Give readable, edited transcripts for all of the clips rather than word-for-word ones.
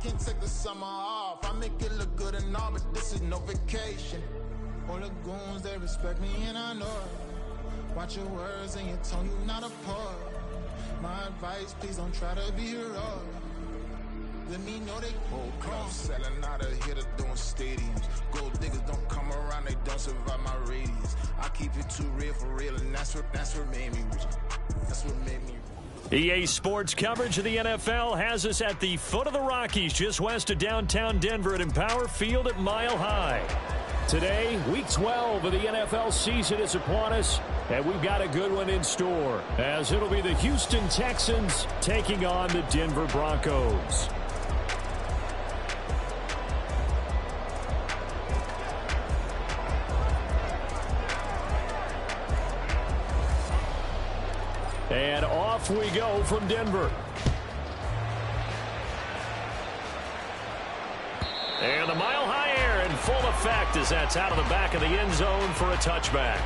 can't take the summer off. I make it look good and all, but this is no vacation. All the goons, they respect me and I know it. Watch your words and your tone, you not a poet. My advice, please don't try to be heroic. Let me know they whole club selling out of here to doing stadiums. Gold diggers don't come around, they don't survive my radius. I keep it too real for real, and that's what made me rich. That's what made me rich. EA Sports coverage of the NFL has us at the foot of the Rockies, just west of downtown Denver at Empower Field at Mile High. Today, Week 12 of the NFL season is upon us, and we've got a good one in store, as it'll be the Houston Texans taking on the Denver Broncos. And off we go from Denver. And the mile-high air in full effect as that's out of the back of the end zone for a touchback.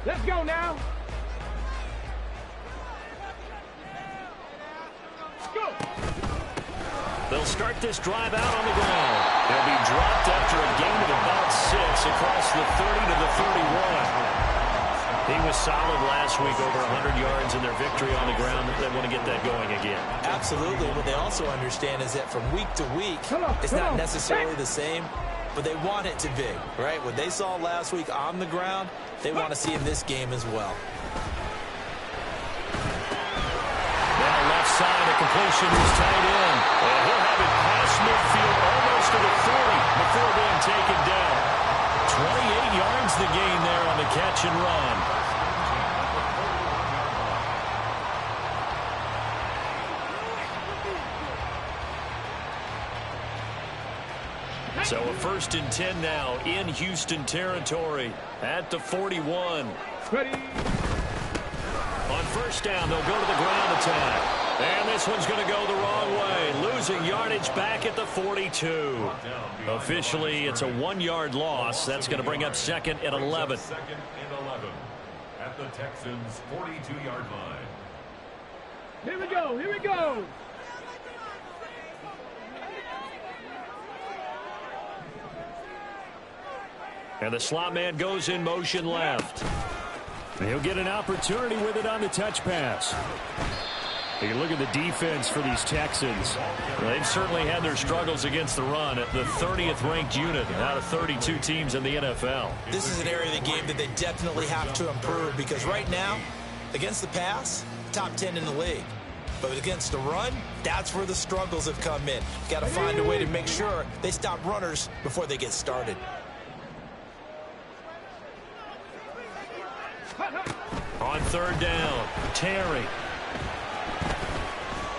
Let's go now. Let's go. They'll start this drive out on the ground. They'll be dropped after a gain of about 6 across the 30 to the 31. He was solid last week, over 100 yards in their victory on the ground. They want to get that going again. Absolutely. What they also understand is that from week to week, it's not necessarily the same, but they want it to be, right? What they saw last week on the ground, they want to see in this game as well. Now left side, a completion is tight in. And he'll have it past midfield almost to the 40 before being taken down. 28 yards the gain there on the catch and run. So a 1st and 10 now in Houston territory at the 41. Ready. On 1st down, they'll go to the ground attack. And this one's going to go the wrong way. Losing yardage back at the 42. Officially, it's a 1-yard loss. That's going to bring up 2nd and 11. 2nd and 11 at the Texans' 42-yard line. Here we go. Here we go. And the slot man goes in motion left. He'll get an opportunity with it on the touch pass. You look at the defense for these Texans. They've certainly had their struggles against the run at the 30th ranked unit out of 32 teams in the NFL. This is an area of the game that they definitely have to improve, because right now, against the pass, top 10 in the league. But against the run, that's where the struggles have come in. Got to find a way to make sure they stop runners before they get started. On 3rd down, Terry.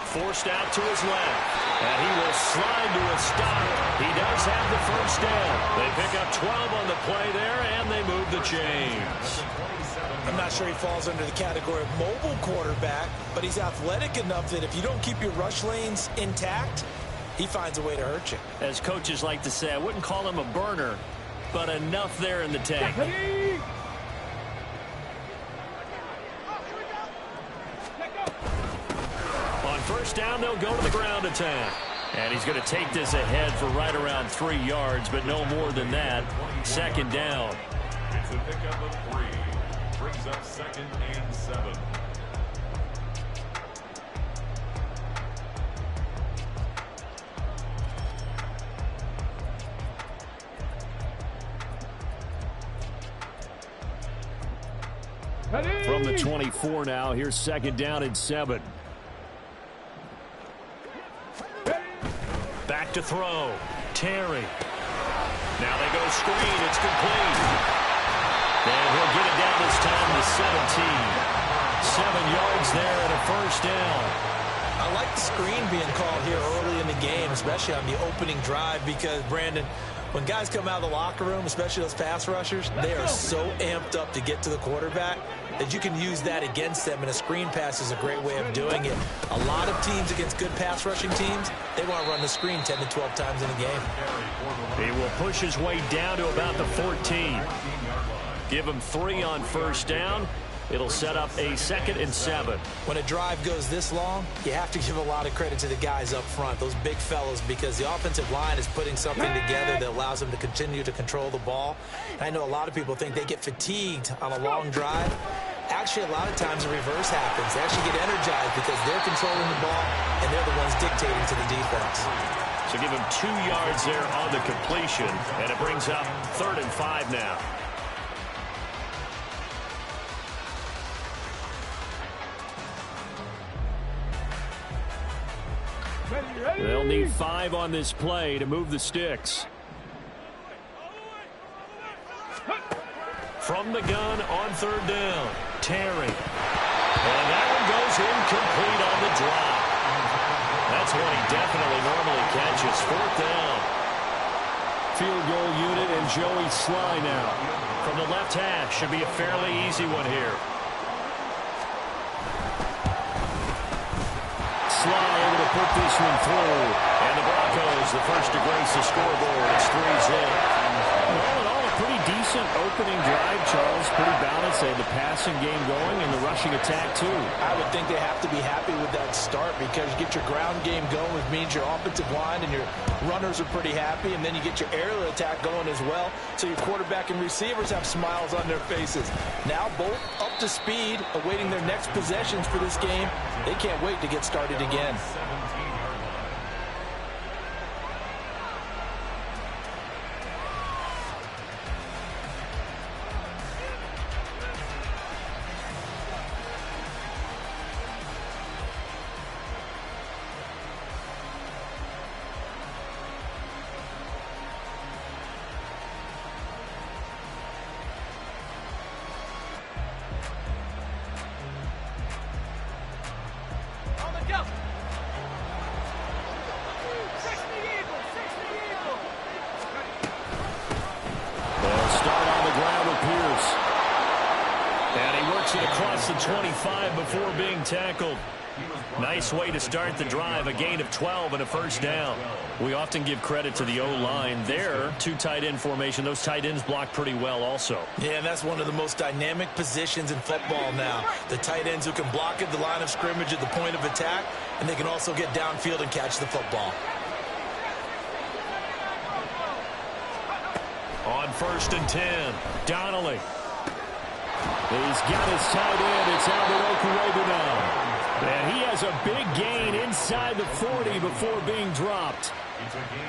Forced out to his left. And he will slide to a stop. He does have the 1st down. They pick up 12 on the play there, and they move the chains. I'm not sure he falls under the category of mobile quarterback, but he's athletic enough that if you don't keep your rush lanes intact, he finds a way to hurt you. As coaches like to say, I wouldn't call him a burner, but enough there in the tank. On 1st down, they'll go to the ground attack. And he's going to take this ahead for right around 3 yards, but no more than that. 2nd down. It's a pickup of 3. Brings up 2nd and 7. Ready. From the 24 now, here's 2nd down and 7. Back to throw. Terry. Now they go screen. It's complete. And he'll get it down this time to 17. 7 yards there and a 1st down. I like the screen being called here early in the game, especially on the opening drive, because, Brandon, when guys come out of the locker room, especially those pass rushers, they are so amped up to get to the quarterback that you can use that against them, and a screen pass is a great way of doing it. A lot of teams against good pass rushing teams, they want to run the screen 10 to 12 times in a game. He will push his way down to about the 14. Give them 3 on first down. It'll set up a 2nd and 7. When a drive goes this long, you have to give a lot of credit to the guys up front, those big fellas, because the offensive line is putting something together that allows them to continue to control the ball. And I know a lot of people think they get fatigued on a long drive. Actually, a lot of times the reverse happens. They actually get energized because they're controlling the ball, and they're the ones dictating to the defense. So give him 2 yards there on the completion, and it brings up 3rd and 5 now. They'll need 5 on this play to move the sticks. From the gun on 3rd down, Terry. And that one goes incomplete on the drop. That's one he definitely normally catches. 4th down. Field goal unit and Joey Sly now. From the left hash, should be a fairly easy one here. Sly able to put this one through. And the Broncos, the first to grace the scoreboard. It's 3-zip. All in all, a pretty decent opening drive, Charles. Pretty balanced. They had the passing game going and the rushing attack, too. I would think they have to be happy with that start because you get your ground game going, which means your offensive line and your runners are pretty happy, and then you get your aerial attack going as well, so your quarterback and receivers have smiles on their faces. Now both up to speed, awaiting their next possessions for this game. They can't wait to get started again. The 25 before being tackled. Nice way to start the drive. A gain of 12 and a first down. We often give credit to the O-line there. 2 tight end formation. Those tight ends block pretty well also. Yeah, and that's one of the most dynamic positions in football now. The tight ends who can block at the line of scrimmage at the point of attack, and they can also get downfield and catch the football. On 1st and 10, Donnelly. He's got his tight end. It's Albert Okuebu now. And he has a big gain inside the 40 before being dropped.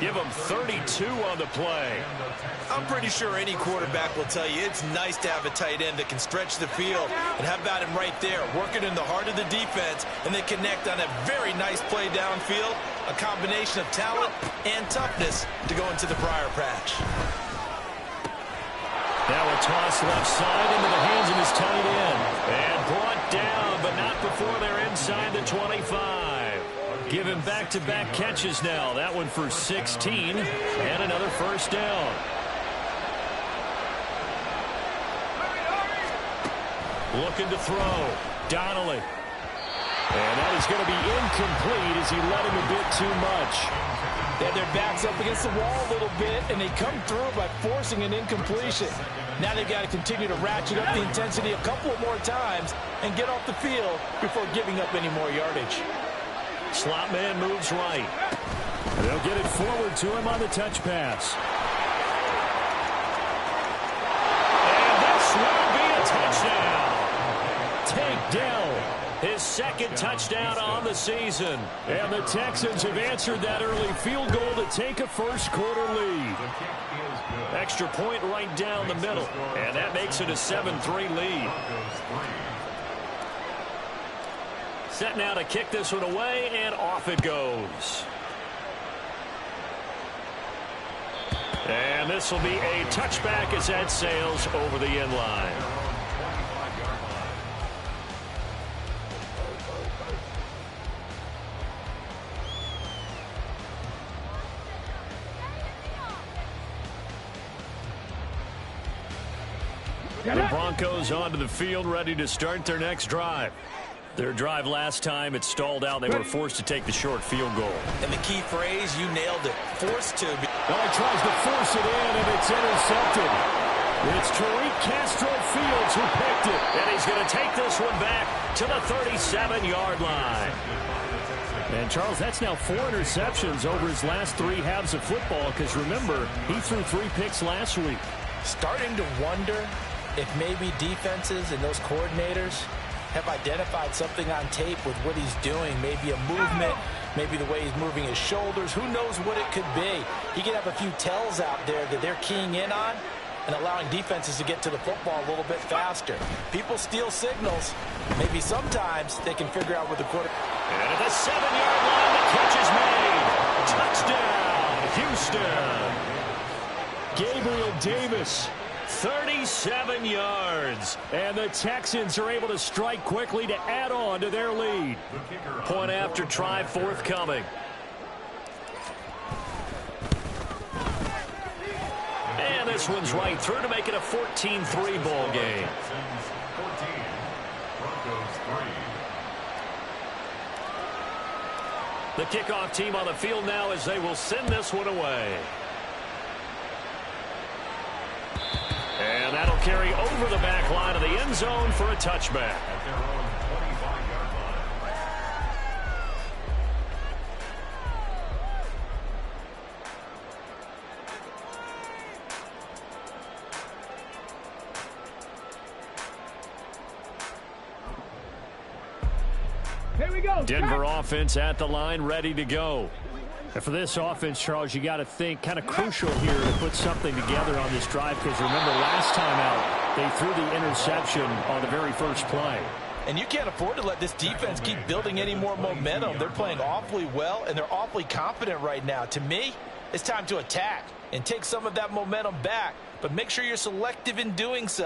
Give him 32 on the play. I'm pretty sure any quarterback will tell you it's nice to have a tight end that can stretch the field. And how about him right there, working in the heart of the defense, and they connect on a very nice play downfield. A combination of talent and toughness to go into the briar patch. Now a toss left side into the hands of his tight end. And brought down, but not before they're inside the 25. Give him back-to-back catches now. That one for 16 and another first down. Looking to throw. Donnelly. And that is going to be incomplete as he let him a bit too much. They had their backs up against the wall a little bit, and they come through by forcing an incompletion. Now they've got to continue to ratchet up the intensity a couple more times and get off the field before giving up any more yardage. Slot man moves right. They'll get it forward to him on the touch pass. And this will be a touchdown. Tank Dell. His 2nd touchdown on the season. And the Texans have answered that early field goal to take a first-quarter lead. Extra point right down the middle. And that makes it a 7-3 lead. Set now to kick this one away, and off it goes. And this will be a touchback as that sails over the end line. The Broncos onto the field, ready to start their next drive. Their drive last time, it stalled out. They were forced to take the short field goal. And the key phrase, you nailed it, forced to. Well, he tries to force it in, and it's intercepted. It's Tariq Castro That's who picked it. And he's going to take this one back to the 37-yard line. And, Charles, that's now 4 interceptions over his last 3 halves of football because, remember, he threw 3 picks last week. Starting to wonder if maybe defenses and those coordinators have identified something on tape with what he's doing. Maybe a movement, maybe the way he's moving his shoulders. Who knows what it could be? He could have a few tells out there that they're keying in on and allowing defenses to get to the football a little bit faster. People steal signals. Maybe sometimes they can figure out what the quarter. And at the 7-yard line, the catch is made. Touchdown, Houston. Gabriel Davis, 37 yards. And the Texans are able to strike quickly to add on to their lead. Point after try forthcoming. And this one's right through to make it a 14-3 ball game. 14, Broncos 3. The kickoff team on the field now as they will send this one away. And that'll carry over the back line of the end zone for a touchback. At their own 25-yard line. Here we go. Denver offense at the line, ready to go. And for this offense, Charles, you got to think kind of crucial here to put something together on this drive because remember last time out they threw the interception on the very first play. And you can't afford to let this defense keep building any more momentum. They're playing awfully well, and they're awfully confident right now. To me, it's time to attack and take some of that momentum back. But make sure you're selective in doing so.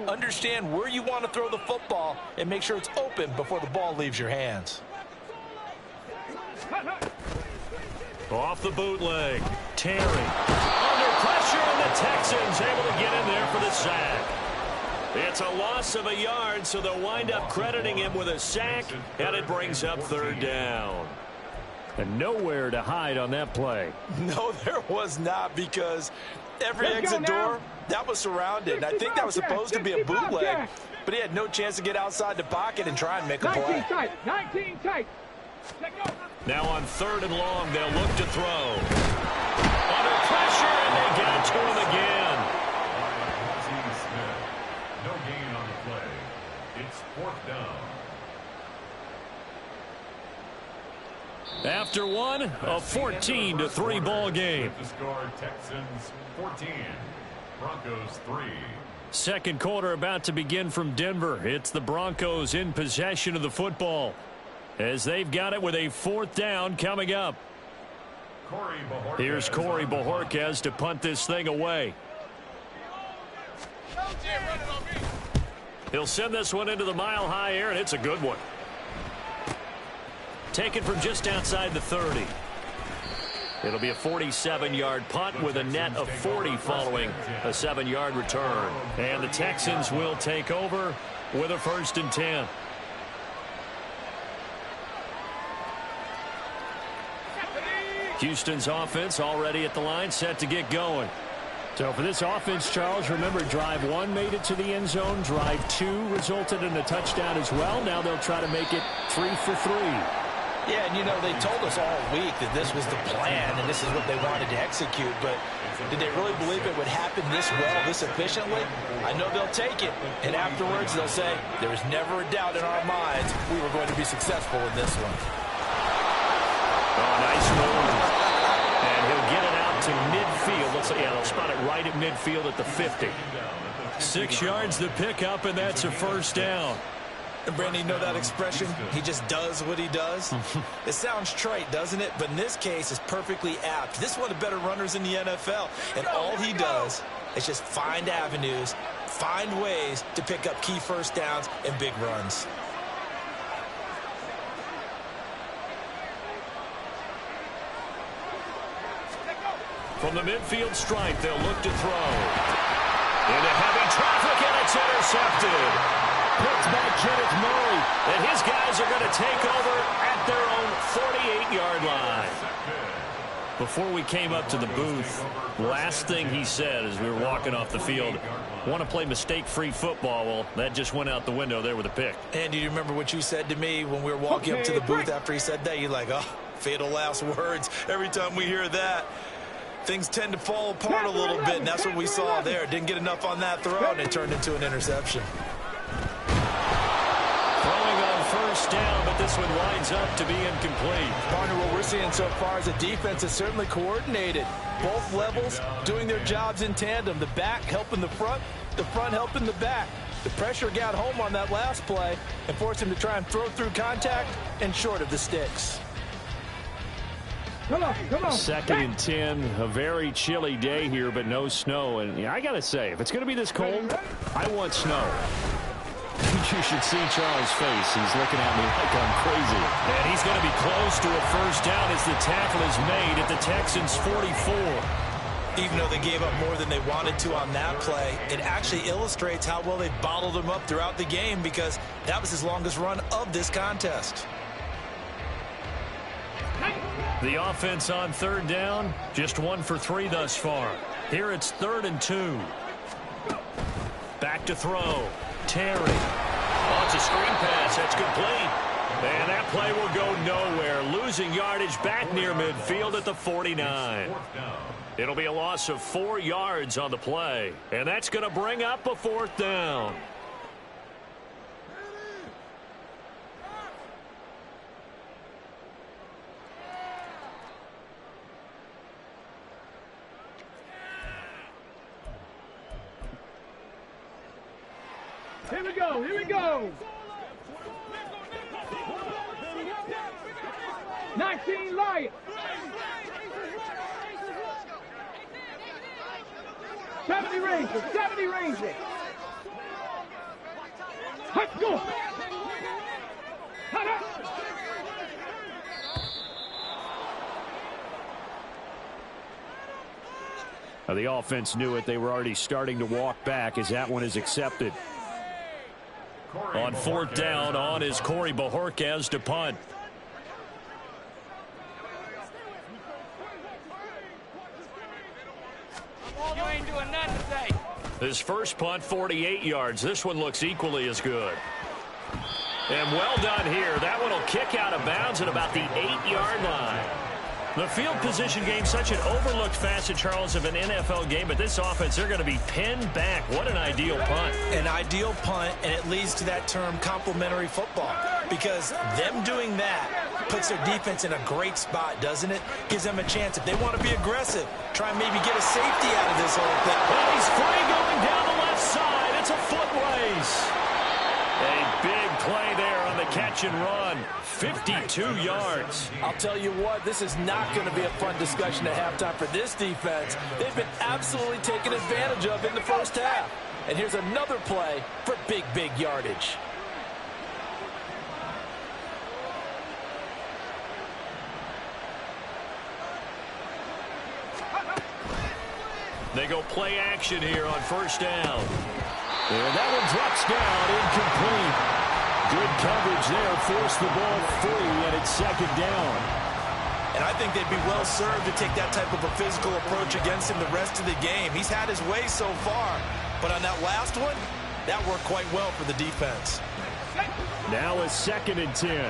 Understand where you want to throw the football and make sure it's open before the ball leaves your hands. Off the bootleg. Terry. Under pressure, and the Texans able to get in there for the sack. It's a loss of a yard, so they'll wind up crediting him with a sack, and it brings up 3rd down. And nowhere to hide on that play. No, there was not because every exit door, that was surrounded. I think that was supposed to be a bootleg, but he had no chance to get outside the pocket and try and make a play. 19 tight. Now on 3rd and long, they'll look to throw. Under pressure, and they get it to him again. No gain on the play. It's 4th down. After one, a 14-3 ball game. The score, Texans 14, Broncos 3. Second quarter about to begin from Denver. It's the Broncos in possession of the football as they've got it with a 4th down coming up. Here's Corey Bojorquez to punt this thing away. He'll send this one into the mile-high air, and it's a good one. Taken from just outside the 30. It'll be a 47-yard punt with a net of 40 following a 7-yard return. And the Texans will take over with a 1st and 10. Houston's offense already at the line, set to get going. So for this offense, Charles, remember drive 1 made it to the end zone. Drive 2 resulted in a touchdown as well. Now they'll try to make it 3 for 3. Yeah, and you know, they told us all week that this was the plan and this is what they wanted to execute, but did they really believe it would happen this well, this efficiently? I know they'll take it, and afterwards they'll say, there was never a doubt in our minds we were going to be successful in this one. Oh, nice move. And he'll get it out to midfield. Looks like, yeah, they'll spot it right at midfield at the 50. 6 yards to pick up, and that's a 1st down. And Brandon, you know that expression? He just does what he does. It sounds trite, doesn't it? But in this case, it's perfectly apt. This is one of the better runners in the NFL. And all he does is just find avenues, find ways to pick up key 1st downs and big runs. From the midfield stripe, they'll look to throw. Into heavy traffic, and it's intercepted. Picked by Kenneth Murray, and his guys are going to take over at their own 48-yard line. Before we came up to the booth, last thing he said as we were walking off the field, want to play mistake-free football. Well, that just went out the window there with a pick. And do you remember what you said to me when we were walking up to the booth after he said that? You're like, oh, fatal last words. Every time we hear that, things tend to fall apart a little bit, and that's what we saw there. Didn't get enough on that throw, and it turned into an interception. Throwing on first down, but this one winds up to be incomplete. Partner, what we're seeing so far is a defense that's certainly coordinated. Both levels doing their jobs in tandem. The back helping the front helping the back. The pressure got home on that last play and forced him to try and throw through contact and short of the sticks. Come on. 2nd and 10, a very chilly day here, but no snow. And yeah, I got to say, if it's going to be this cold, I want snow. You should see Charles' face. He's looking at me like I'm crazy. And he's going to be close to a first down as the tackle is made at the Texans' 44. Even though they gave up more than they wanted to on that play, it actually illustrates how well they bottled them up throughout the game, because that was his longest run of this contest. The offense on 3rd down, just 1 for 3 thus far. Here it's 3rd and 2. Back to throw. Terry. Oh, it's a screen pass. That's complete. And that play will go nowhere. Losing yardage back near midfield at the 49. It'll be a loss of 4 yards on the play. And that's going to bring up a 4th down. Here we go. 19 Lions. 70 Rangers. Let's go. The offense knew it. They were already starting to walk back as that one is accepted. On 4th down, on is Corey Bojorquez to punt. You ain't doing nothing today. His first punt, 48 yards. This one looks equally as good. And well done here. That one will kick out of bounds at about the 8-yard line. The field position game, such an overlooked facet, Charles, of an NFL game, but this offense, they're going to be pinned back. What an ideal punt. An ideal punt, and it leads to that term complementary football, because them doing that puts their defense in a great spot, doesn't it? Gives them a chance, if they want to be aggressive, try and maybe get a safety out of this whole thing. Well, he's free going down the left side. It's a foot race. A big play there on the catch and run. 52 yards. I'll tell you what, this is not going to be a fun discussion at halftime for this defense. They've been absolutely taken advantage of in the first half. And here's another play for big yardage. They go play action here on first down. And that one drops down, incomplete. Good coverage there, forced the ball free, and it's 2nd down. And I think they'd be well served to take that type of a physical approach against him the rest of the game. He's had his way so far, but on that last one, that worked quite well for the defense. Now a 2nd and 10.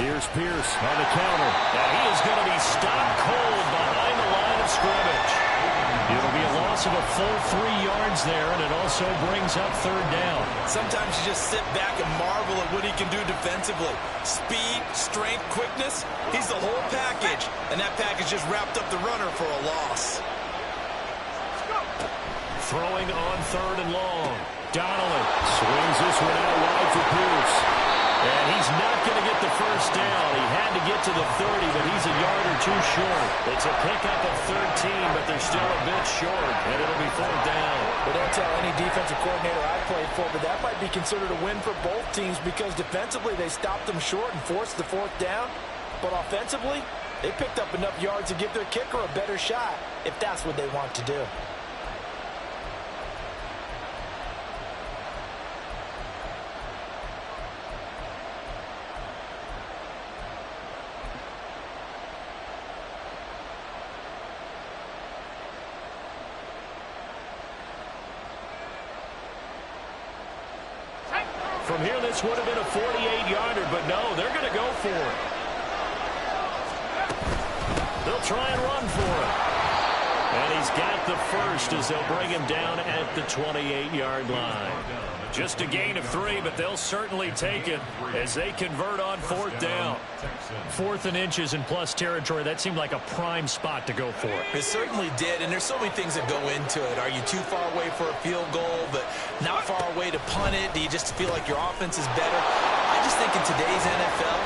Here's Pierce on the counter. Now he is going to be stopped cold behind the line of scrimmage. It'll be a loss of a full 3 yards there, and it also brings up 3rd down. Sometimes you just sit back and marvel at what he can do defensively. Speed, strength, quickness, he's the whole package. And that package just wrapped up the runner for a loss. Throwing on 3rd and long. Donnelly swings this one out wide for Pierce. And he's not going to get the first down. He had to get to the 30, but he's a yard or 2 short. It's a pickup of 13, but they're still a bit short, and it'll be 4th down. Well, don't tell any defensive coordinator I played for, but that might be considered a win for both teams, because defensively they stopped them short and forced the 4th down. But offensively, they picked up enough yards to give their kicker a better shot, if that's what they want to do. From here, this would have been a 48-yarder, but no, they're going to go for it. They'll try and run for it. And he's got the first as they'll bring him down at the 28-yard line. Just a gain of 3, but they'll certainly take it as they convert on 4th down. 4th and inches in plus territory. That seemed like a prime spot to go for. It certainly did, and there's so many things that go into it. Are you too far away for a field goal, but not far away to punt it? Do you just feel like your offense is better? I just think in today's NFL,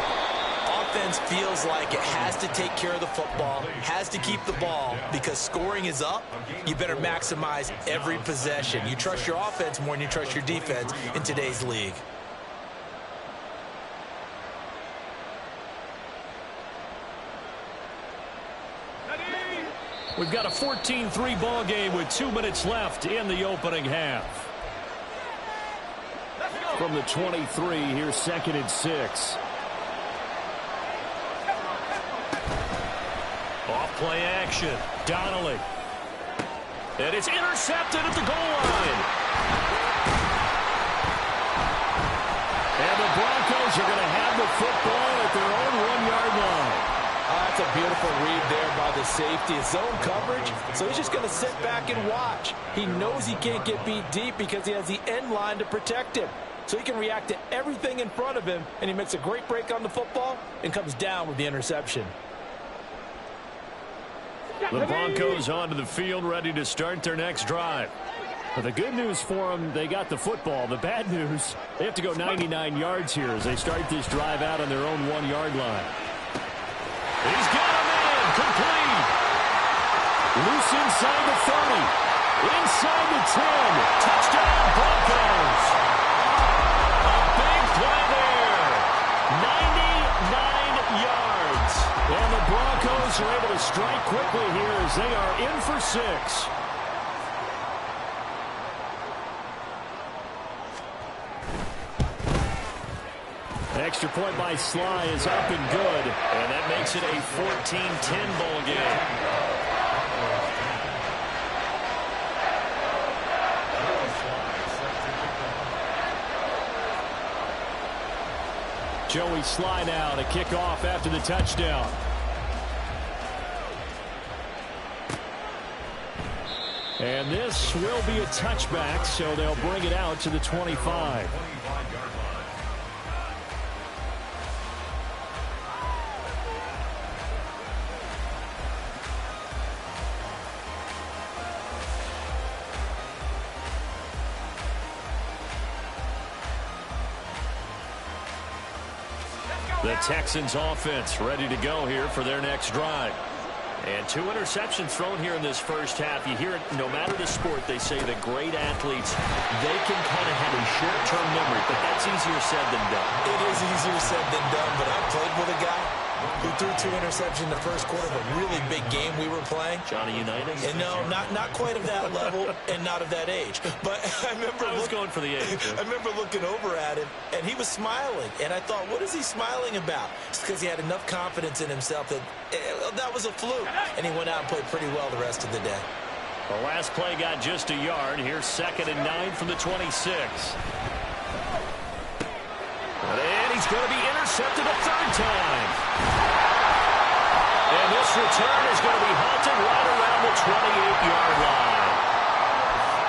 offense feels like it has to take care of the football, has to keep the ball, because scoring is up. You better maximize every possession. You trust your offense more than you trust your defense in today's league. We've got a 14-3 ball game with 2 minutes left in the opening half. From the 23, here's 2nd and 6. Off-play action. Donnelly. And it's intercepted at the goal line. And the Broncos are going to have the football at their own 1-yard line. That's a beautiful read there by the safety. It's zone coverage, so he's just going to sit back and watch. He knows he can't get beat deep because he has the end line to protect him. So he can react to everything in front of him, and he makes a great break on the football and comes down with the interception. The Broncos onto the field, ready to start their next drive. But the good news for them, they got the football. The bad news, they have to go 99 yards here as they start this drive out on their own 1-yard line. He's got a man, complete. Loose inside the 30, inside the 10. Touchdown, Broncos. A big play there. 99 yards. And the Broncos are able to strike quickly here as they are in for 6. Extra point by Sly is up and good. And that makes it a 14-10 ball game. Joey Sly now to kick off after the touchdown. And this will be a touchback, so they'll bring it out to the 25. The Texans offense ready to go here for their next drive. And 2 interceptions thrown here in this first half. You hear it, no matter the sport, they say that great athletes, they can kind of have a short-term memory, but that's easier said than done. It is easier said than done, but I played with a guy who threw 2 interceptions in the first quarter of a really big game we were playing. Johnny Unitas? And no, not quite of that level and not of that age. But I was going for the age. I remember looking over at him, and he was smiling. And I thought, what is he smiling about? It's because he had enough confidence in himself that that was a fluke. And he went out and played pretty well the rest of the day. The last play got just a yard. Here's 2nd and 9 from the 26. And he's going to be intercepted a 3rd time. And this return is going to be halted right around the 28-yard line.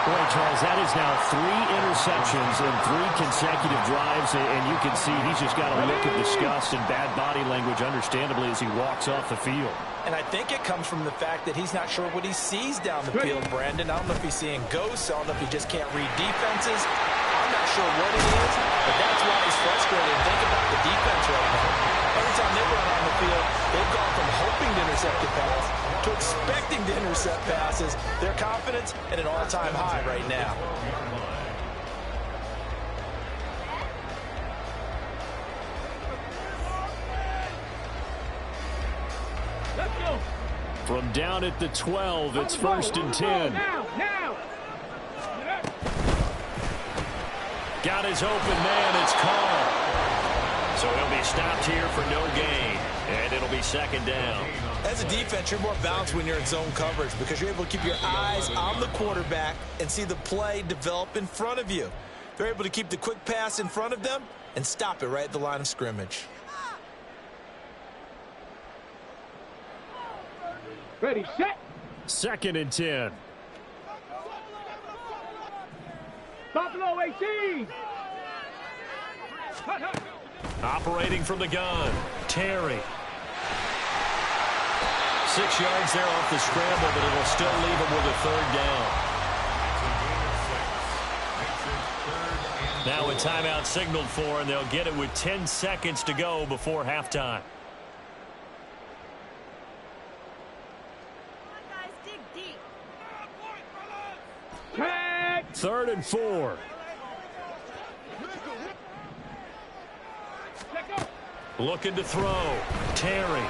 Boy, Charles, that is now 3 interceptions in 3 consecutive drives, and you can see he's just got a look of disgust and bad body language, understandably, as he walks off the field. And I think it comes from the fact that he's not sure what he sees down the field, Brandon. I don't know if he's seeing ghosts. I don't know if he just can't read defenses. I'm not sure what it is, but that's why he's frustrated. Think about the defense right now. Every time they run on the field, they've gone from hoping to intercept a pass to expecting to intercept passes. Their confidence at an all-time high right now. Let's go. From down at the 12, it's 1st and 10. Now. Got his open man, it's called. So he'll be stopped here for no gain, and it'll be 2nd down. As a defense, you're more balanced when you're in zone coverage because you're able to keep your eyes on the quarterback and see the play develop in front of you. They're able to keep the quick pass in front of them and stop it right at the line of scrimmage. Ready, set. 2nd and 10. Buffalo 18. Operating from the gun, Terry. 6 yards there off the scramble, but it'll still leave him with a 3rd down. Now a timeout signaled for, and they'll get it with 10 seconds to go before halftime. Tag. 3rd and 4. Looking to throw. Terry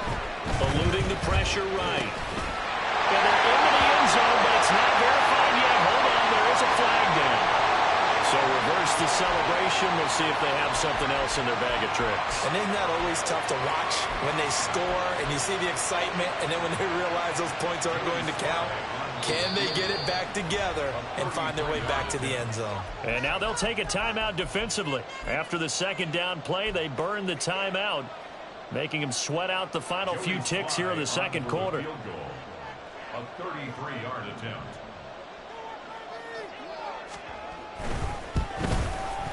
eluding the pressure right. And they're into the end zone, but it's not verified yet. Hold on, there is a flag down. So reverse the celebration. We'll see if they have something else in their bag of tricks. And isn't that always tough to watch when they score and you see the excitement, and then when they realize those points aren't going to count? Can they get it back together and find their way back to the end zone? And now they'll take a timeout defensively. After the 2nd down play, they burn the timeout, making them sweat out the final few ticks here in the 2nd quarter. A 33-yard attempt.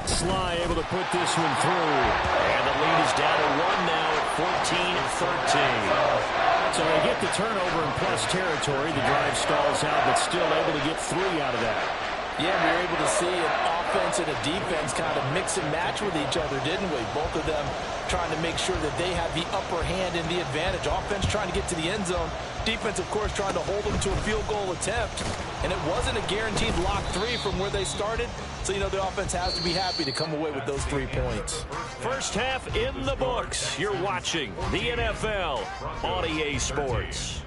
Sly able to put this one through. And the lead is down to 1 now at 14-13. So they get the turnover in plus territory. The drive stalls out, but still able to get 3 out of that. Yeah, we were able to see an offense and a defense kind of mix and match with each other, didn't we? Both of them trying to make sure that they have the upper hand and the advantage. Offense trying to get to the end zone. Defense, of course, trying to hold them to a field goal attempt. And it wasn't a guaranteed lock 3 from where they started. So, you know, the offense has to be happy to come away with those 3 points. First half in the books. You're watching the NFL on EA Sports.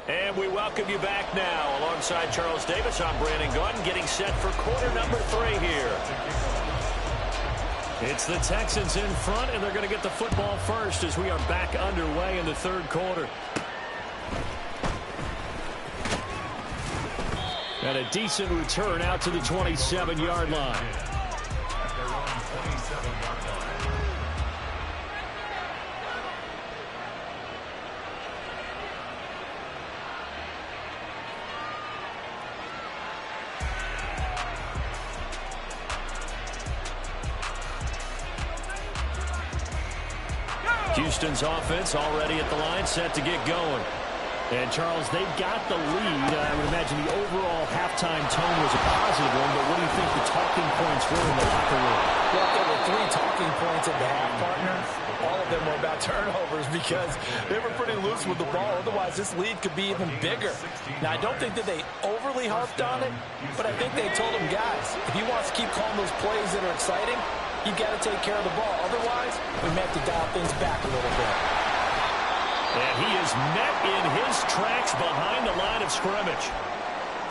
And we welcome you back now. Alongside Charles Davis, I'm Brandon Gunn, getting set for quarter number 3 here. It's the Texans in front, and they're going to get the football first as we are back underway in the 3rd quarter. And a decent return out to the 27-yard line. Houston's offense already at the line, set to get going. And, Charles, they've got the lead. I would imagine the overall halftime tone was a positive one, but what do you think the talking points were in the locker room? Well, there were 3 talking points at the half, partner. All of them were about turnovers because they were pretty loose with the ball. Otherwise, this lead could be even bigger. Now, I don't think that they overly harped on it, but I think they told them, guys, if he wants to keep calling those plays that are exciting, you've got to take care of the ball. Otherwise, we may have to dial things back a little bit. And he is met in his tracks behind the line of scrimmage.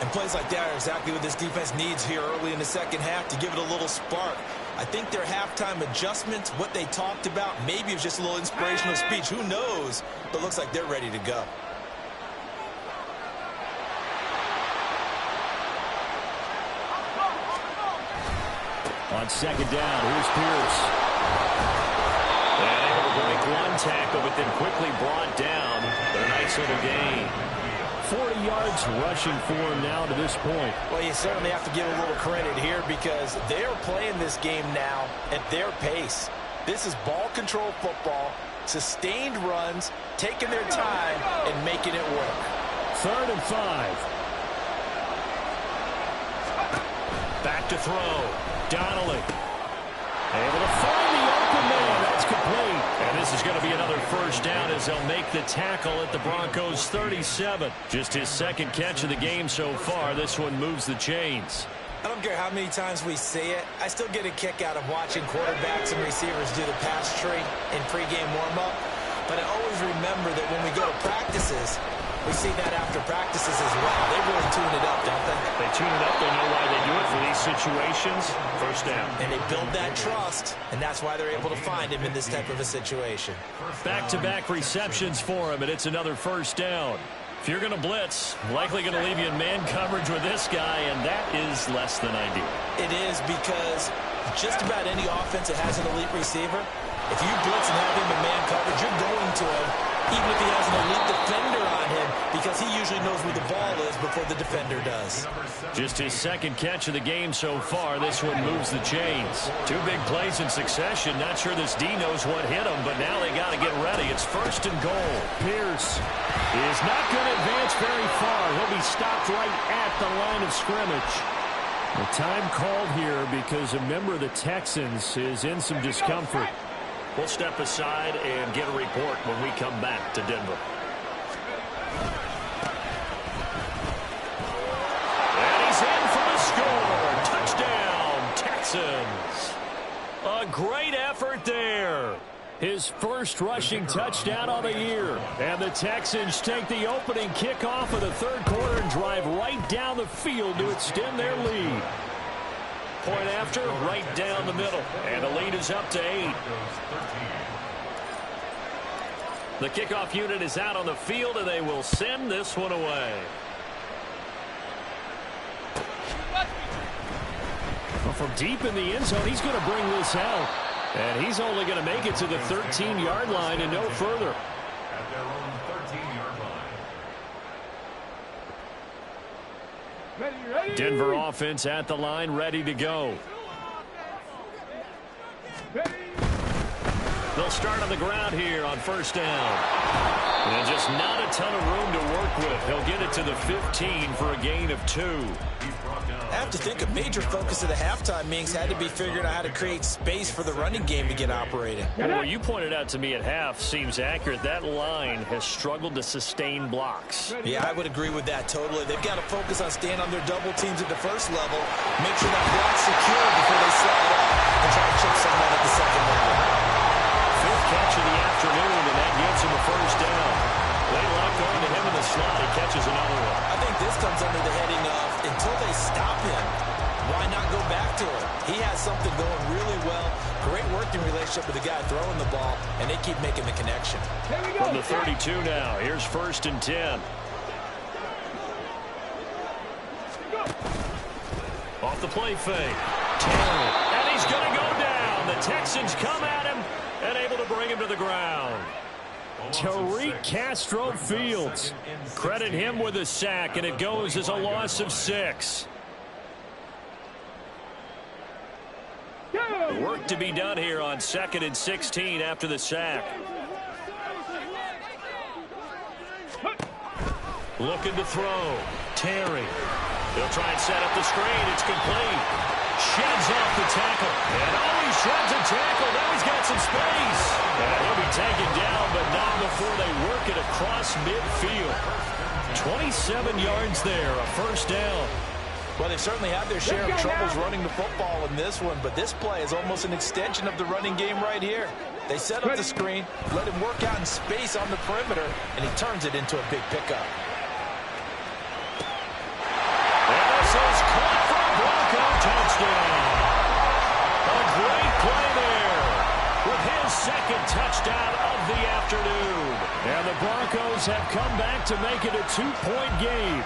And plays like that are exactly what this defense needs here early in the 2nd half to give it a little spark. I think their halftime adjustments, what they talked about, maybe it was just a little inspirational speech. Who knows? But it looks like they're ready to go. On 2nd down, here's Pierce. And able to break 1 tackle, but then quickly brought down. But a nice little gain. 40 yards rushing for him now to this point. Well, you certainly have to give a little credit here because they're playing this game now at their pace. This is ball control football, sustained runs, taking their time, and making it work. 3rd and 5. Back to throw. Donnelly. Able to find the open man. That's complete. And this is going to be another first down as they'll make the tackle at the Broncos' 37. Just his 2nd catch of the game so far. This one moves the chains. I don't care how many times we say it. I still get a kick out of watching quarterbacks and receivers do the pass tree in pregame warm-up. But I always remember that when we go to practices, We see that after practices as well. They really tune it up, don't they? They tune it up. They know why they do it for these situations. First down. And they build that trust, and that's why they're able to find him in this type of a situation. Back-to-back receptions for him, and it's another first down. If you're going to blitz, likely going to leave you in man coverage with this guy, and that is less than ideal. It is, because just about any offense that has an elite receiver, if you blitz and have him in man coverage, you're going to him, even if he has an elite defender on him, because he usually knows where the ball is before the defender does. Just his second catch of the game so far. This one moves the chains. Two big plays in succession. Not sure this D knows what hit him, but now they got to get ready. It's first and goal. Pierce is not going to advance very far. He'll be stopped right at the line of scrimmage. The time called here because a member of the Texans is in some discomfort. We'll step aside and get a report when we come back to Denver. And he's in for the score. Touchdown, Texans. A great effort there. His first rushing touchdown of the year. And the Texans take the opening kickoff of the third quarter and drive right down the field to extend their lead. Point after, right down the middle. And the lead is up to 8. The kickoff unit is out on the field, and they will send this one away. Well, from deep in the end zone, he's going to bring this out. And he's only going to make it to the 13-yard line and no further. At their own 13-yard line. Ready. Denver offense at the line, ready to go. They'll start on the ground here on first down. And just not a ton of room to work with. He'll get it to the 15 for a gain of 2. I have to think a major focus of the halftime meetings had to be figuring out how to create space for the running game to get operating. Well, what you pointed out to me at half seems accurate. That line has struggled to sustain blocks. Yeah, I would agree with that totally. They've got to focus on staying on their double teams at the first level, make sure that block's secure before they slide up and try to chip someone at the second level. Fifth catch of the afternoon, and that gets him a first down. They like going to him in the slot. He catches another one. I think this comes under the heading of, until they stop him, why not go back to him? He has something going really well. Great working relationship with the guy throwing the ball, and they keep making the connection. From the 32 now, here's first and 10. Off the play fake. And he's going to go down. The Texans come at him and able to bring him to the ground. Tariq Castro-Fields. Credit him with a sack, and it goes as a loss of 6. Work to be done here on 2nd and 16 after the sack. Looking to throw. Terry. He'll try and set up the screen. It's complete. Sheds off the tackle. And he sheds a tackle. Now he's got some space. And he'll be taken down, but not before they work it across midfield. 27 yards there, a first down. Well, they've certainly had their share of troubles running the football in this one, but this play is almost an extension of the running game right here. They set up the screen, let him work out in space on the perimeter, and he turns it into a big pickup. And this is caught for a Bronco touchdown. A great play there with his second touchdown of the afternoon. And the Broncos have come back to make it a 2-point game.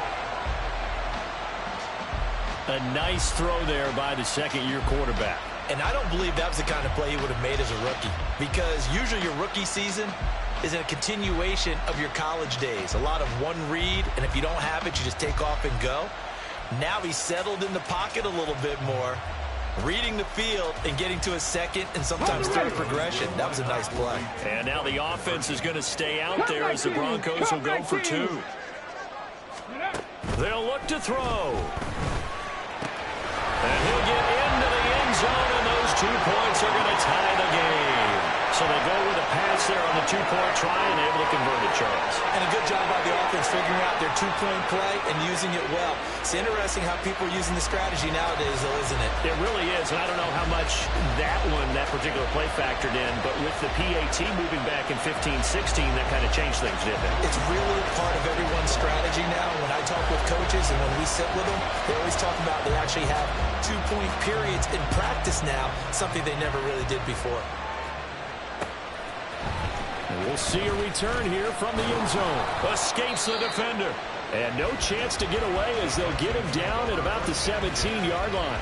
A nice throw there by the second-year quarterback. And I don't believe that was the kind of play he would have made as a rookie, because usually your rookie season is a continuation of your college days. A lot of one read, and if you don't have it, you just take off and go. Now he's settled in the pocket a little bit more, reading the field and getting to a second and sometimes third progression. That was a nice play. And now the offense is going to stay out there as the Broncos will go for 2. They'll look to throw. And he'll get into the end zone, and those 2 points are going to tie the game. So they go with a pass there on the two-point try and able to convert it, Charles. And a good job by the offense figuring out their two-point play and using it well. It's interesting how people are using the strategy nowadays, though, isn't it? It really is, and I don't know how much that particular play factored in, but with the PAT moving back in 15-16, that kind of changed things, didn't it? It's really part of everyone's strategy now. When I talk with coaches and when we sit with them, they always talk about they actually have two-point periods in practice now, something they never really did before. And we'll see a return here from the end zone. Escapes the defender. And no chance to get away as they'll get him down at about the 17-yard line.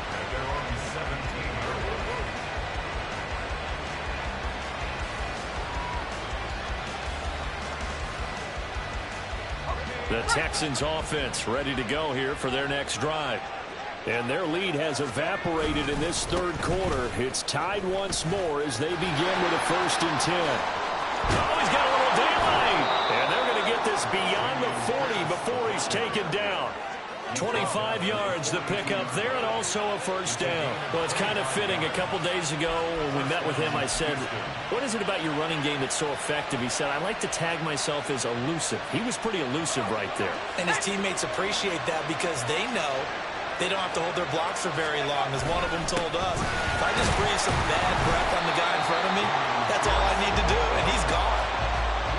The Texans offense ready to go here for their next drive. And their lead has evaporated in this third quarter. It's tied once more as they begin with a 1st and 10. Oh, he's got a little daylight. And they're going to get this beyond the 40 before he's taken down. 25 yards to pick up there and also a 1st down. Well, it's kind of fitting. A couple days ago when we met with him, I said, what is it about your running game that's so effective? He said, I like to tag myself as elusive. He was pretty elusive right there. And his teammates appreciate that because they know they don't have to hold their blocks for very long. As one of them told us, if I just breathe some bad breath on the guy in front of me, that's all I need to do, and he's gone.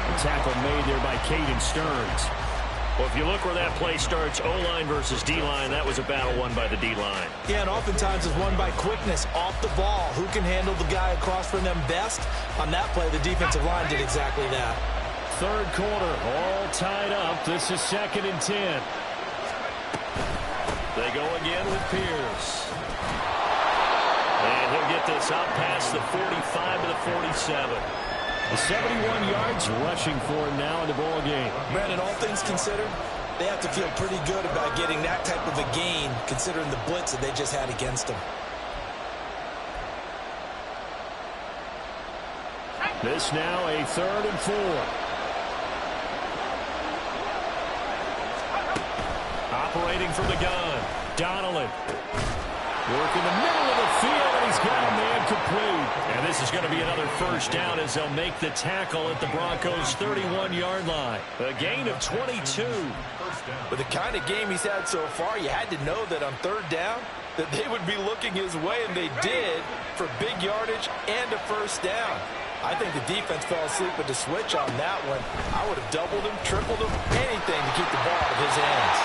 A tackle made there by Caden Stearns. Well, if you look where that play starts, O-line versus D-line, that was a battle won by the D-line. Yeah, and oftentimes it's won by quickness off the ball. Who can handle the guy across from them best? On that play, the defensive line did exactly that. Third quarter, all tied up. This is 2nd and 10. They go again with Pierce. And he'll get this out past the 45 to the 47. The 71 yards rushing for him now in the ball game. Brandon, all things considered, they have to feel pretty good about getting that type of a gain considering the blitz that they just had against them. This now a 3rd and 4. Operating from the gun, Donnelly. Work in the middle of the field, and he's got a man complete. And this is going to be another 1st down as they'll make the tackle at the Broncos' 31-yard line. A gain of 22. With the kind of game he's had so far, you had to know that on 3rd down that they would be looking his way, and they did for big yardage and a 1st down. I think the defense fell asleep with the switch on that one. I would have doubled him, tripled him, anything to keep the ball out of his hands.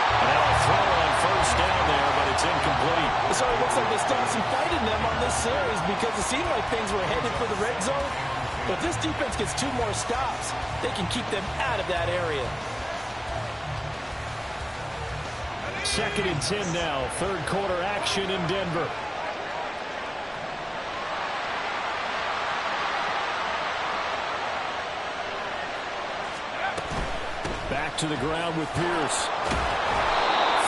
Now a throw on 1st down there, but it's incomplete. So it looks like they started some fight in them on this series because it seemed like things were headed for the red zone. But if this defense gets 2 more stops, they can keep them out of that area. 2nd and 10 now. 3rd quarter action in Denver. Back to the ground with Pierce.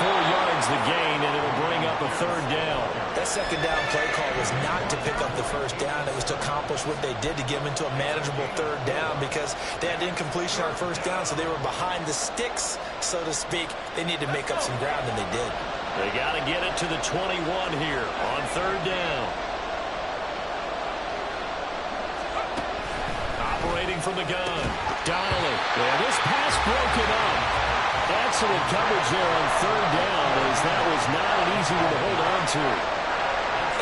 4 yards the gain, and it'll bring up a 3rd down. That 2nd down play call was not to pick up the 1st down. It was to accomplish what they did to get them into a manageable 3rd down because they had incompletion on 1st down, so they were behind the sticks, so to speak. They needed to make up some ground, and they did. They got to get it to the 21 here on 3rd down. Operating from the gun, Donnelly. And this pass broken up. Excellent coverage there on 3rd down, as that was not an easy one to hold on to.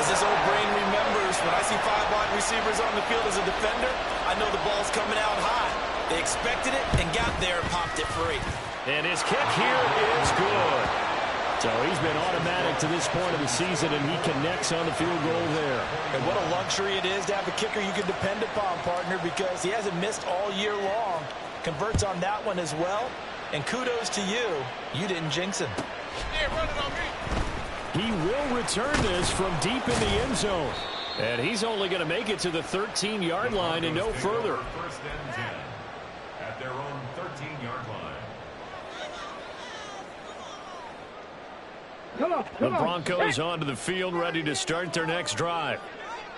As this old brain remembers, when I see 5 wide receivers on the field as a defender, I know the ball's coming out high. They expected it and got there and popped it free. And his kick here is good. So he's been automatic to this point of the season, and he connects on the field goal there. And what a luxury it is to have a kicker you can depend upon, partner, because he hasn't missed all year long. Converts on that one as well. And kudos to you. You didn't jinx him. Yeah, run it on me. He will return this from deep in the end zone. And he's only going to make it to the 13-yard line and no further. 1st and 10 at their own 13-yard line. The Broncos onto the field, ready to start their next drive.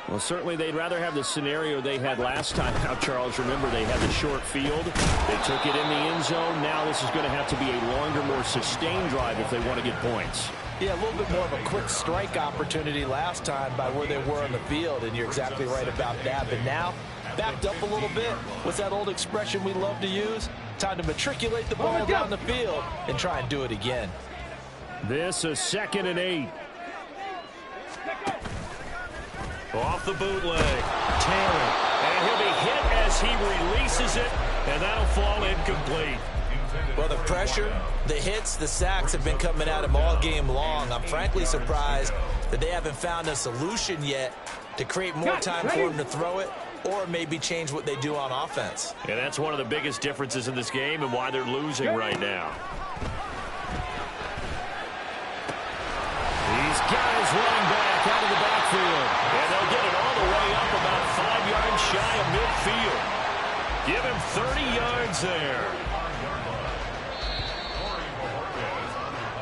Well, certainly they'd rather have the scenario they had last time. Now, Charles, remember, they had the short field. They took it in the end zone. Now this is going to have to be a longer, more sustained drive if they want to get points. Yeah, a little bit more of a quick strike opportunity last time by where they were on the field, and you're exactly right about that. But now backed up a little bit. What's that old expression we love to use? Time to matriculate the ball down the field and try and do it again. This is 2nd and 8. Off the bootleg. Terry. And he'll be hit as he releases it, and that'll fall incomplete. Well, the pressure, the hits, the sacks have been coming at him all game long. I'm frankly surprised that they haven't found a solution yet to create more time for him to throw it or maybe change what they do on offense. And that's one of the biggest differences in this game and why they're losing right now. These guys running back out of the backfield. And they'll get it all the way up about 5 yards shy of midfield. Give him 30 yards there.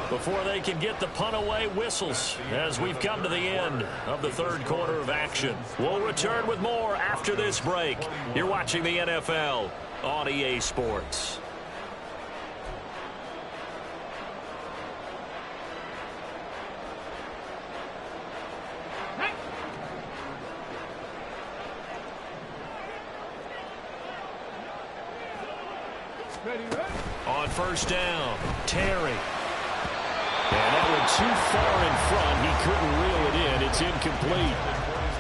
Before they can get the punt away, whistles as we've come to the end of the 3rd quarter of action. We'll return with more after this break. You're watching the NFL on EA Sports. On 1st down, Terry. And that went too far in front. He couldn't reel it in. It's incomplete.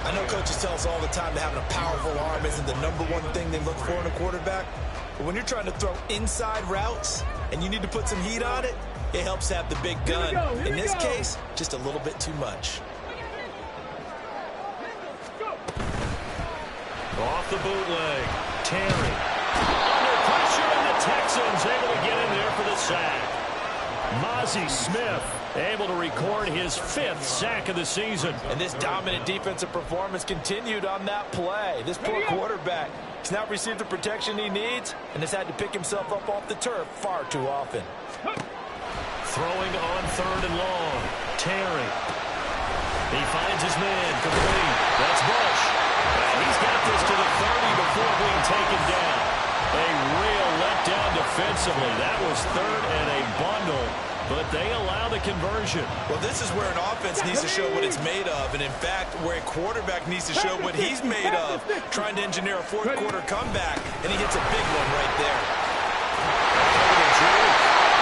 I know coaches tell us all the time that having a powerful arm isn't the #1 thing they look for in a quarterback. But when you're trying to throw inside routes and you need to put some heat on it, it helps to have the big gun. In this case, just a little bit too much. Off the bootleg, Terry. Under pressure, and the Texans able to get in there for the sack. Mozzie Smith able to record his 5th sack of the season. And this dominant defensive performance continued on that play. This poor quarterback has not received the protection he needs and has had to pick himself up off the turf far too often. Throwing on 3rd and long, Terry. He finds his man, complete. That's Bush. And he's got this to the 30 before being taken down. A real letdown defensively. That was 3rd and a bundle, but they allow the conversion. Well, this is where an offense needs to show what it's made of, and in fact, where a quarterback needs to show what he's made of, trying to engineer a 4th quarter comeback, and he hits a big one right there.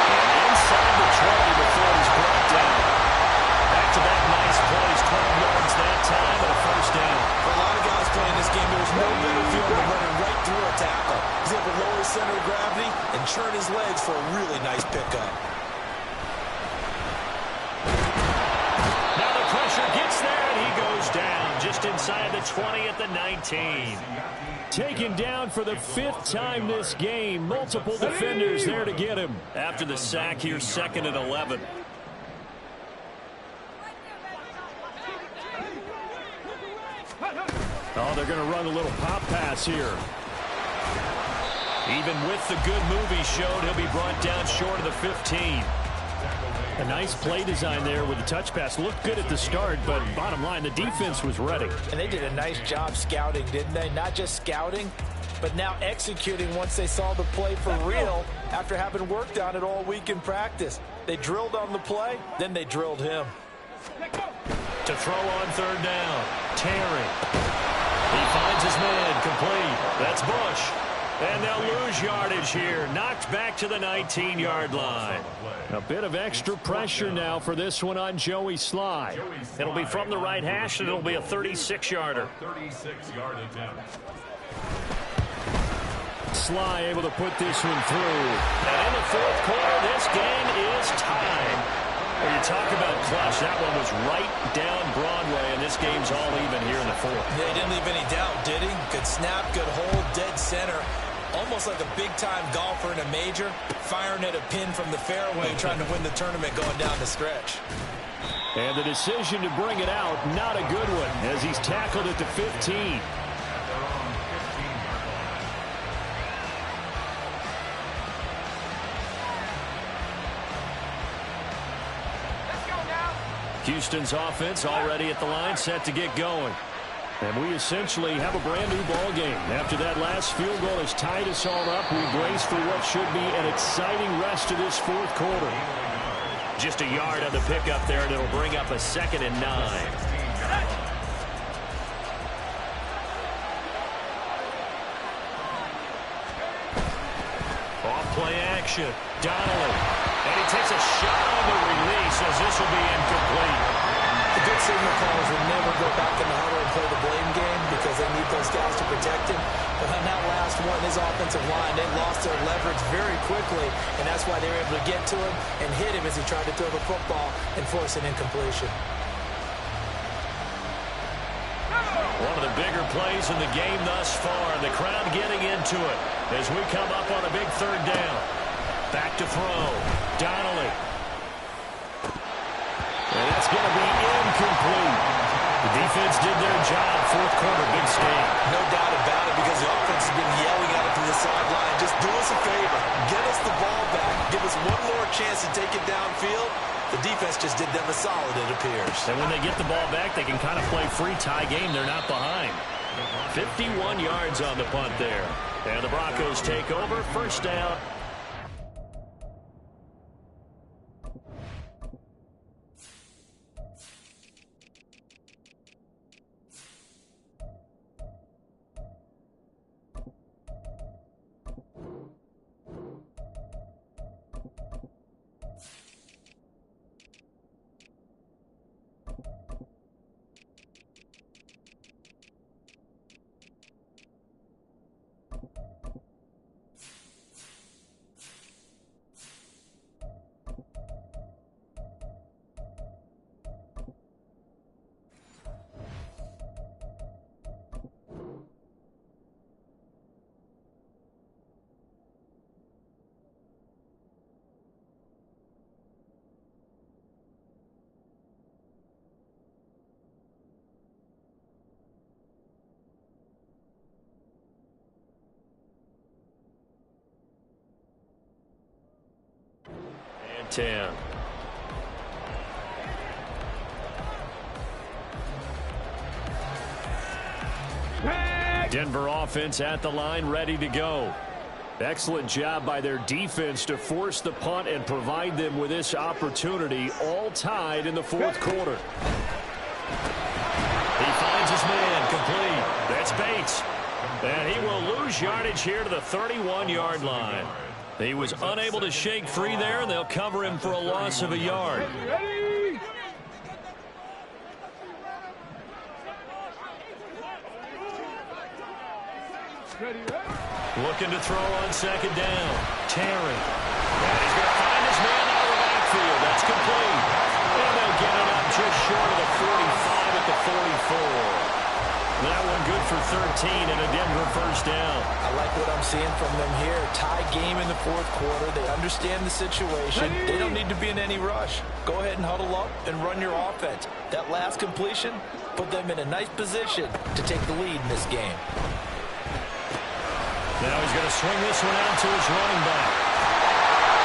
And inside the 20 before he's brought down. Back-to-back nice plays, 12 yards that time, and a 1st down. For a lot of guys playing this game, there was no better feeling than running right through a tackle. He's able to lower his center of gravity and churn his legs for a really nice pickup. Now the pressure gets there, and he goes down just inside the 20 at the 19. Taken down for the 5th time this game. Multiple defenders there to get him. After the sack here, 2nd and 11. Oh, they're going to run a little pop pass here. Even with the good move he showed, he'll be brought down short of the 15. A nice play design there with the touch pass. Looked good at the start, but bottom line, the defense was ready. And they did a nice job scouting, didn't they? Not just scouting, but now executing once they saw the play for real after having worked on it all week in practice. They drilled on the play, then they drilled him. To throw on 3rd down, Terry. He finds his man, complete. That's Bush. And they'll lose yardage here. Knocked back to the 19-yard line. A bit of extra pressure now for this one on Joey Sly. It'll be from the right hash, and it'll be a 36-yarder. 36-yard attempt. Sly able to put this one through. And in the 4th quarter, this game is tied. Well, you talk about clutch. That one was right down Broadway, and this game's all even here in the 4th. Yeah, he didn't leave any doubt, did he? Good snap, good hold, dead center. Almost like a big-time golfer in a major, firing at a pin from the fairway, trying to win the tournament going down the stretch. And the decision to bring it out, not a good one, as he's tackled at the 15. Houston's offense already at the line, set to get going. And we essentially have a brand-new ball game. After that last field goal has tied us all up, we brace for what should be an exciting rest of this 4th quarter. Just a yard on the pickup there, and it'll bring up a 2nd and 9. play action. Donnelly. And he takes a shot on the release as this will be incomplete. The good signal callers will never go back in the huddle and play the blame game because they need those guys to protect him. But on that last one, his offensive line, they lost their leverage very quickly, and that's why they were able to get to him and hit him as he tried to throw the football and force an incompletion. One of the bigger plays in the game thus far. The crowd getting into it as we come up on a big third down. Back to throw. Donnelly. And that's going to be incomplete. The defense did their job. Fourth quarter, big stand. No doubt about it because the offense has been yelling at it from the sideline. Just do us a favor. Get us the ball back. Give us one more chance to take it downfield. The defense just did them a solid, it appears. And when they get the ball back, they can kind of play free tie game. They're not behind. 51 yards on the punt there. And the Broncos take over. First down. And 10. Denver offense at the line, ready to go. Excellent job by their defense to force the punt and provide them with this opportunity, all tied in the fourth quarter. He finds his man, complete. That's Bates. And he will lose yardage here to the 31-yard line. He was unable to shake free there, and they'll cover him for a loss of a yard. Looking to throw on second down. Terry. And he's going to find his man out of the backfield. That's complete. And they'll get it up just short of the 45 at the 44. That one good for 13 and a Denver first down. I like what I'm seeing from them here. Tie game in the fourth quarter. They understand the situation. They don't need to be in any rush. Go ahead and huddle up and run your offense. That last completion put them in a nice position to take the lead in this game. Now he's going to swing this one out to his running back.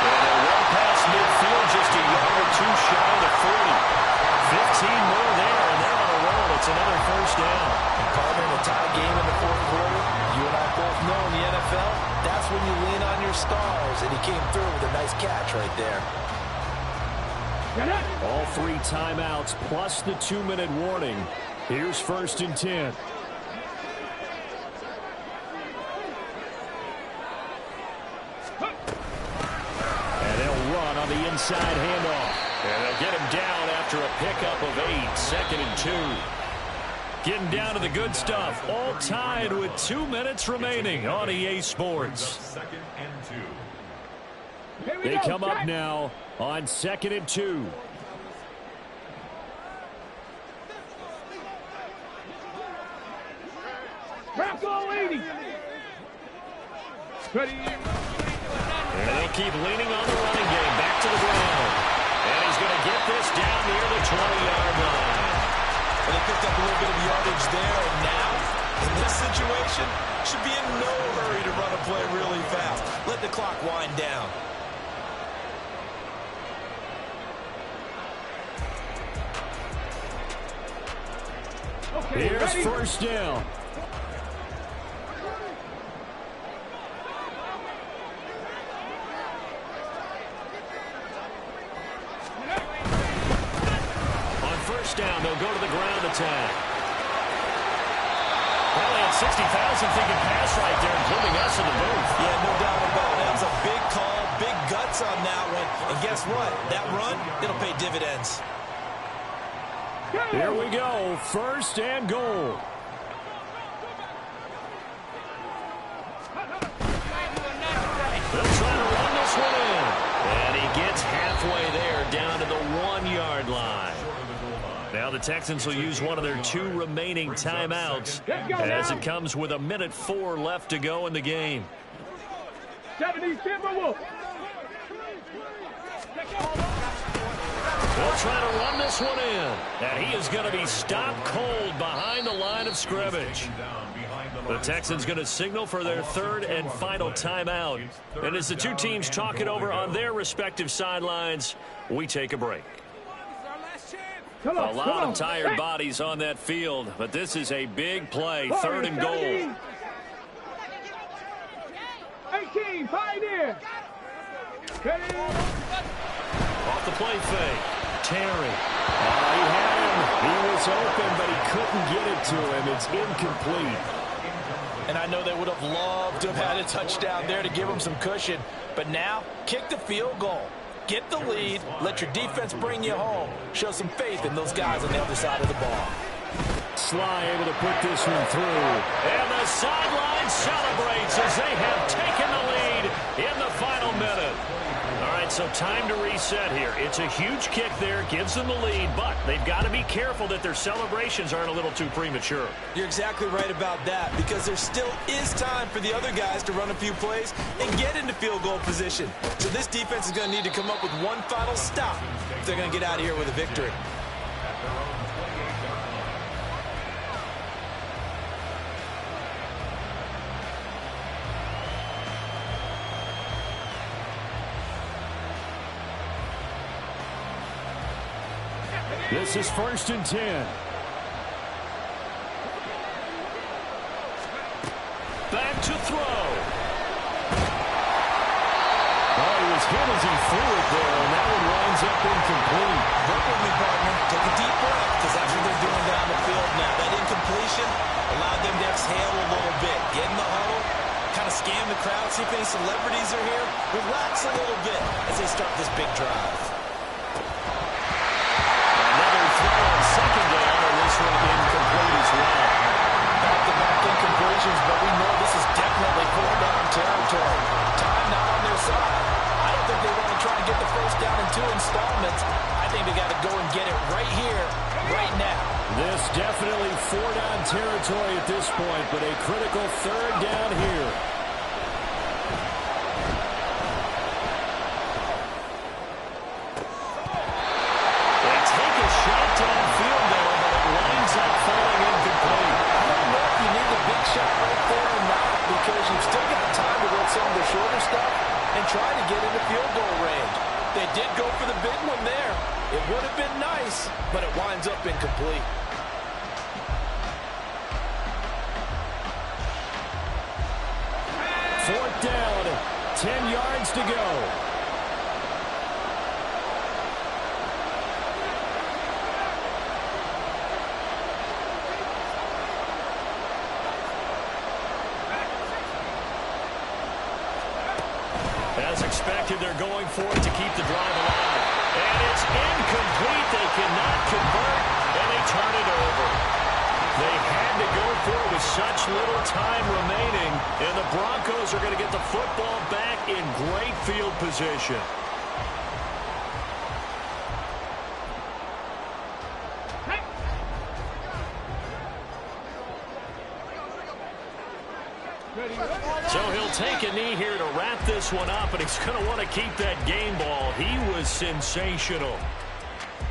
And they're well past midfield, just a yard or two shy of the 40. 15 more there, and they're on a roll. It's another first down. And Carter, in a tie game in the fourth quarter, you and I both know in the NFL, that's when you lean on your stars, and he came through with a nice catch right there. All three timeouts plus the 2-minute warning. Here's 1st and 10. On the inside handoff. And they'll get him down after a pickup of 8. 2nd and 2. Getting down to the good stuff. All tied with 2 minutes remaining on EA Sports. 2nd and 2. They come up now on 2nd and 2. Bronco 80. Ready. And they'll keep leaning on the running game. Back to the ground. And he's going to get this down near the 20-yard line. And they picked up a little bit of yardage there. And now, in this situation, should be in no hurry to run a play really fast. Let the clock wind down. Okay, here's ready? first down. Down, they'll go to the ground attack. Probably had 60,000 thinking pass right there, including us in the booth. Yeah, no doubt about it. That was a big call guess what? That run, it'll pay dividends. Here we go. First and goal. They'll try to run this one in. And he gets halfway there down to the 1-yard line. Now the Texans will use one of their 2 remaining timeouts as it comes with 1:04 left to go in the game. 70 Timberwolves. They'll try to run this one in. And he is going to be stopped cold behind the line of scrimmage. The Texans going to signal for their 3rd and final timeout. And as the 2 teams talk it over on their respective sidelines, we take a break. A lot of tired bodies on that field, but this is a big play, 3rd and goal. 18, Pioneer. Off the play fake. Terry. He had him. He was open, but he couldn't get it to him. It's incomplete. And I know they would have loved to have had a touchdown there to give them some cushion. But now, kick the field goal. Get the lead. Let your defense bring you home. Show some faith in those guys on the other side of the ball. Sly able to put this one through. And the sideline celebrates as they have taken the lead in the final minute. All right, so time to reset here. It's a huge kick there, gives them the lead, but they've got to be careful that their celebrations aren't a little too premature. You're exactly right about that, because there still is time for the other guys to run a few plays and get into field goal position. So this defense is going to need to come up with one final stop if they're going to get out of here with a victory. This is 1st and 10. Back to throw. Oh, he was hit as he threw it there, and that one winds up incomplete. Work with me, partner. Take a deep breath, because that's what they're doing down the field now. That incompletion allowed them to exhale a little bit. Get in the huddle, kind of scan the crowd, see if any celebrities are here. Relax a little bit as they start this big drive. Second down, and this one incomplete as well. Back-to-back incompletions, but we know this is definitely 4th down territory. Time not on their side. I don't think they want to try and get the first down in 2 installments. I think they got to go and get it right here, right now. This definitely 4-down territory at this point, but a critical 3rd down here. Try to get into field goal range. They did go for the big one there. It would have been nice, but it winds up incomplete. Fourth down, 10 yards to go. As expected, they're going for it to keep the drive alive. And it's incomplete. They cannot convert, and they turn it over. They had to go for it with such little time remaining, and the Broncos are going to get the football back in great field position. So he'll take a knee here to wrap this one up, and he's going to want to keep that game ball. He was sensational.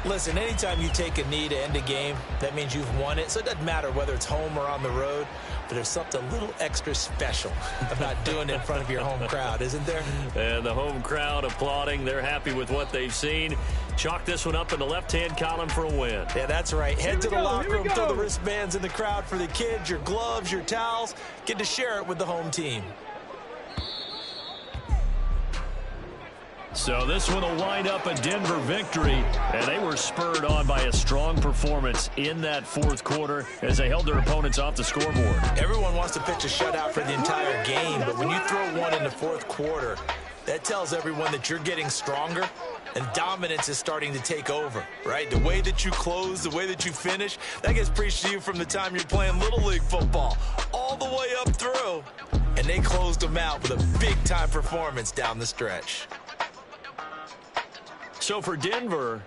Listen, anytime you take a knee to end a game, that means you've won it. So it doesn't matter whether it's home or on the road, but there's something a little extra special about doing it in front of your home crowd, isn't there? And the home crowd applauding. They're happy with what they've seen. Chalk this one up in the left-hand column for a win. Yeah, that's right. Head to the locker room, throw the wristbands in the crowd for the kids, your gloves, your towels. Get to share it with the home team. So this one will wind up a Denver victory, and they were spurred on by a strong performance in that fourth quarter as they held their opponents off the scoreboard. Everyone wants to pitch a shutout for the entire game, but when you throw one in the fourth quarter, that tells everyone that you're getting stronger and dominance is starting to take over, right? The way that you close, the way that you finish, that gets preached to you from the time you're playing Little League football all the way up through. And they closed them out with a big-time performance down the stretch. So for Denver,